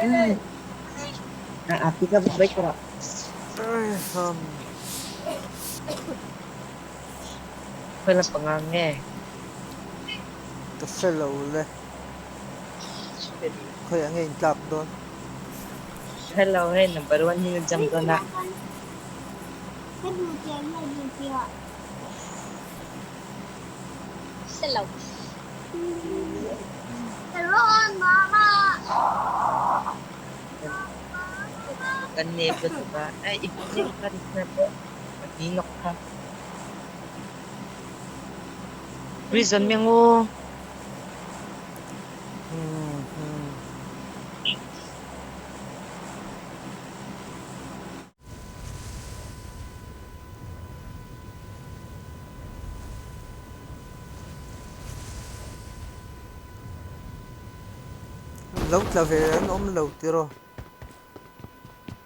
Ang api ka babay ko. Ay, Wala pangange. kasi lawle. Kaya ngayon clap doon. Hello, hey, number 1 hinajam ko na. Hello. Hello, Mama. Kanebe ba? Ay, ipinil ka rin na po. Maginok ka. Reason mo ngo. Lâu claveran lâu tiro.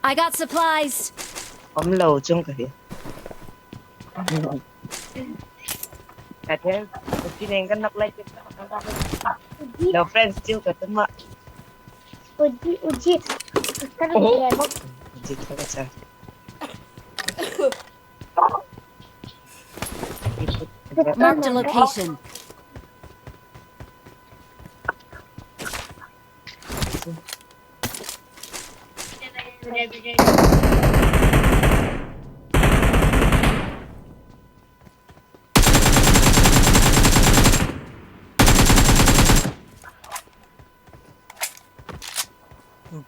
I got supplies. Om lâu chung ka hiya. Kaya, pinenggan nak-like kita. Hello friends, chill ka tama. Uji. Oh. Uji ka sa. Marked a location.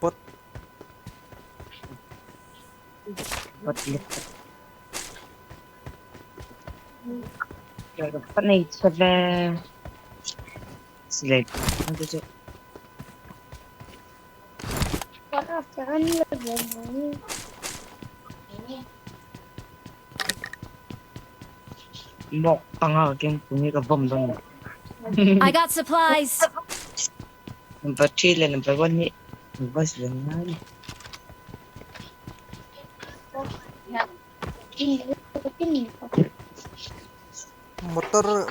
Bot. Kaya panay sa slide. Ano siya? Parang saan lagyan mo? Mok tanga keng pumi ka bomb dong. I got supplies. Number 3 la number 1 ni. Bas lang na.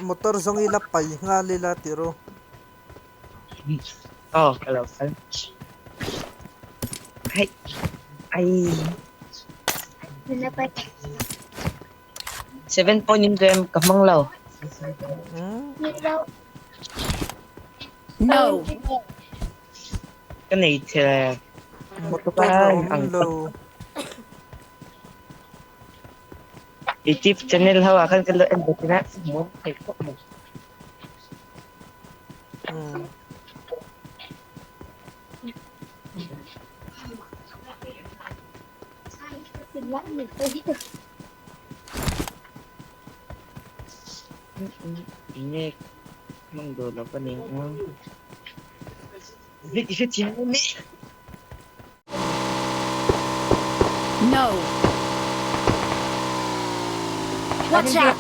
Motor zong ilapay nga lila tiro. Oh, hello. Ay. 7 point yung game kamanglaw. No. Kanay sila. Motor ang low. i-tip channel hawakan kalau endo kena semua teko mo. Ini mangdola pa ni. Video channel ni. No. Watch out.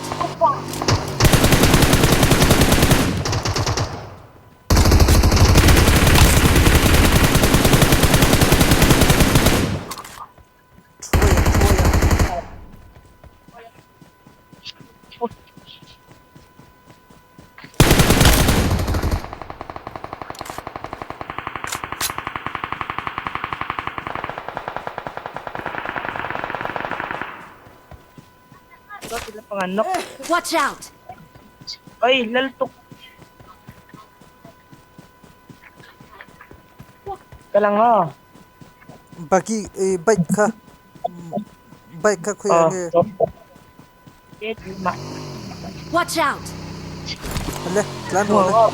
Sila panganok. Watch out. Ay, laltok. Kalang mo. Bagi bike ka. Bike ka kuya nge. Watch out. Ale, plan mo.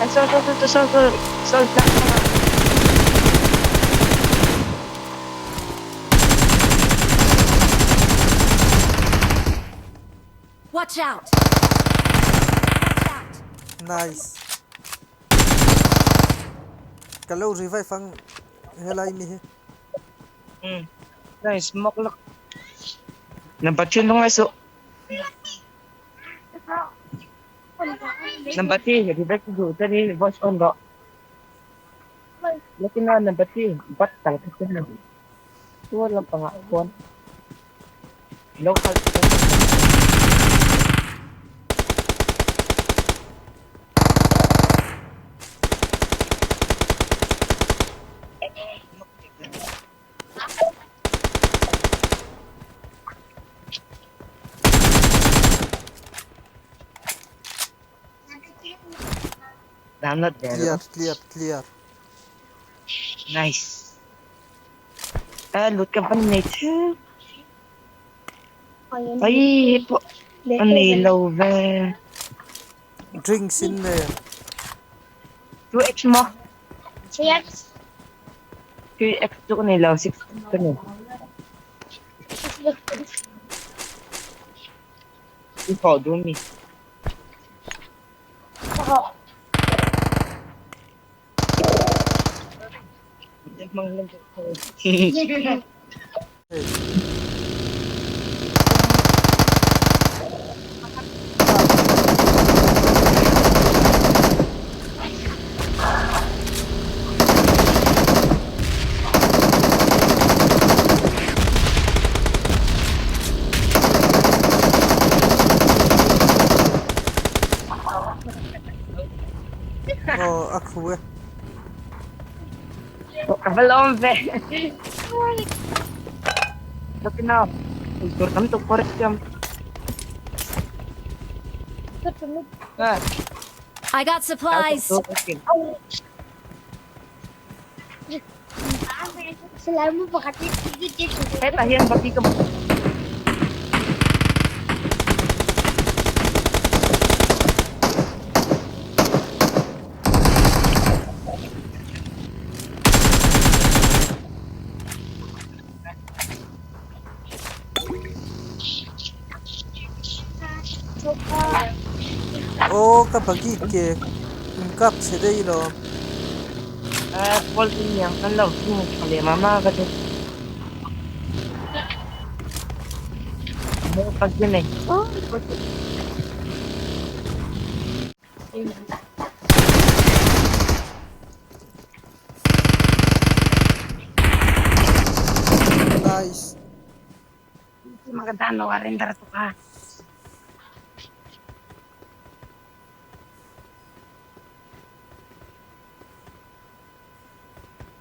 Sol. Watch out. Nice. Kalau revive ang helai mi he. Nice, smoke lock. Nampak cun dong esok. Nampak ti, jadi baik tu. Tadi voice on dok. Lakin na nampak ti, 4 tang kasi na. Tuwa lang pangakon. Local. I'm not there. Clear, Oh. clear. Nice. Loot ka ba nature? Ayun. Ay, po. Ang nilaw ba? Drinks in there. 2x mo. Yes. 3x ko nilaw. 6 ko na. Ikaw, dumi. Ako. Mga lang ko. Hey. Oh, ako eh. Kabalong be. Tapi na. Ultur kami to korek jam. Ah, I got supplies. Selalu pakai gigit. Tahiyan bagi ka. Oh, kapag ke. Kap sedai lo. Call din yang kan law. Kali mama ka to. Mo pag yun eh. Oh. Nice. Maganda no rin darato ka.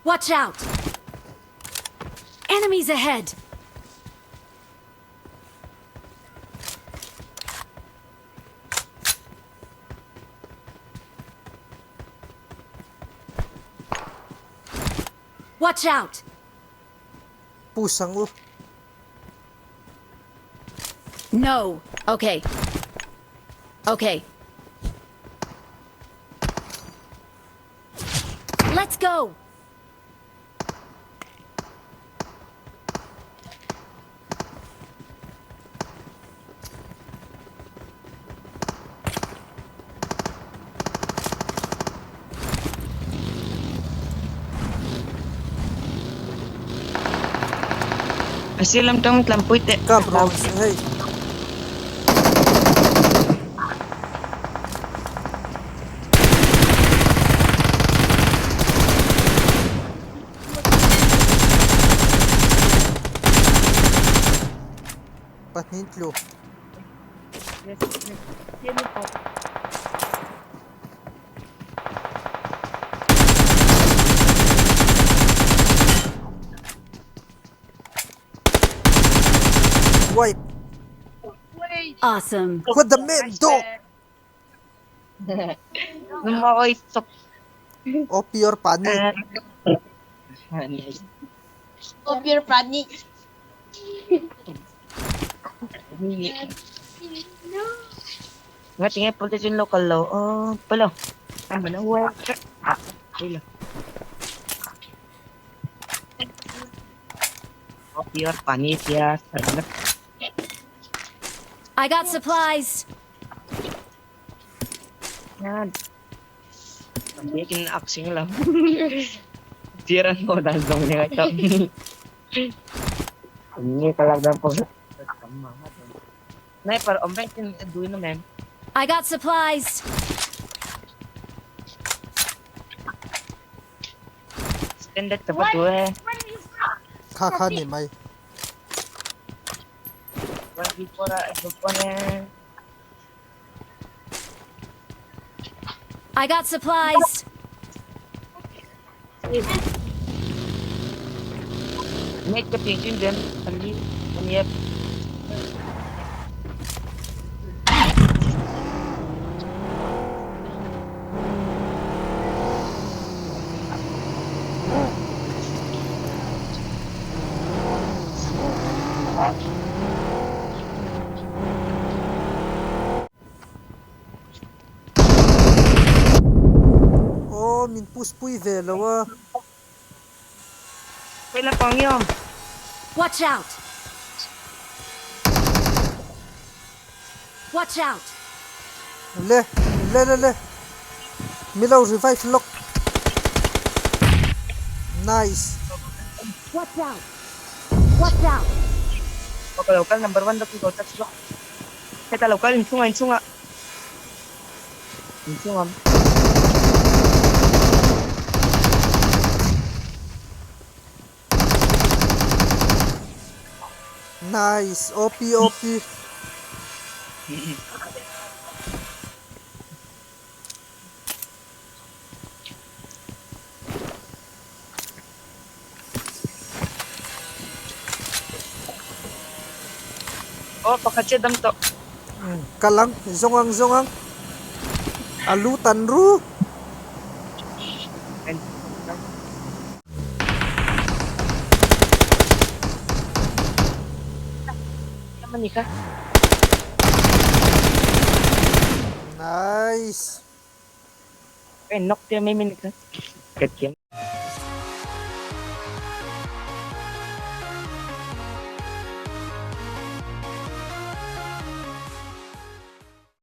Watch out. Enemies ahead. Watch out. Pusang lo. No. Okay. Okay. Let's go. Asilam tong tlampoy te. Kap rounds. Hey. Patnintlo. Wipe. Awesome. What the man do? Nung ako isok. Oh, pure pani. Nice. Oh, pure prani. Nga tingin po yung local law. Oh, pala. Tama na. Pala. Oh, pure panitia. I got supplies. Yan. Pagbikin na aksing lang. Tiran mo, dandong niya ito. Hindi talaga po. Nay, para ombreng duwi na, ma'am. I got supplies. Extended ka pa to eh. Kaka ni May. One before ito po na. I got supplies. May kapigin din. Kaniyap. min puspui ve lawa. Pwede pang yun. Watch out! Watch out! Le, le. Milaw revive lock. Nice. Watch out! Watch out! Local, number 1 daw ko. Touch lock. Kita local, insunga. Insunga. Nice. OP. Oh, pakatsi dam to. Kalang. Zongang. Alutan ru. Naman ka. Nice. Knock dia may minute. Ket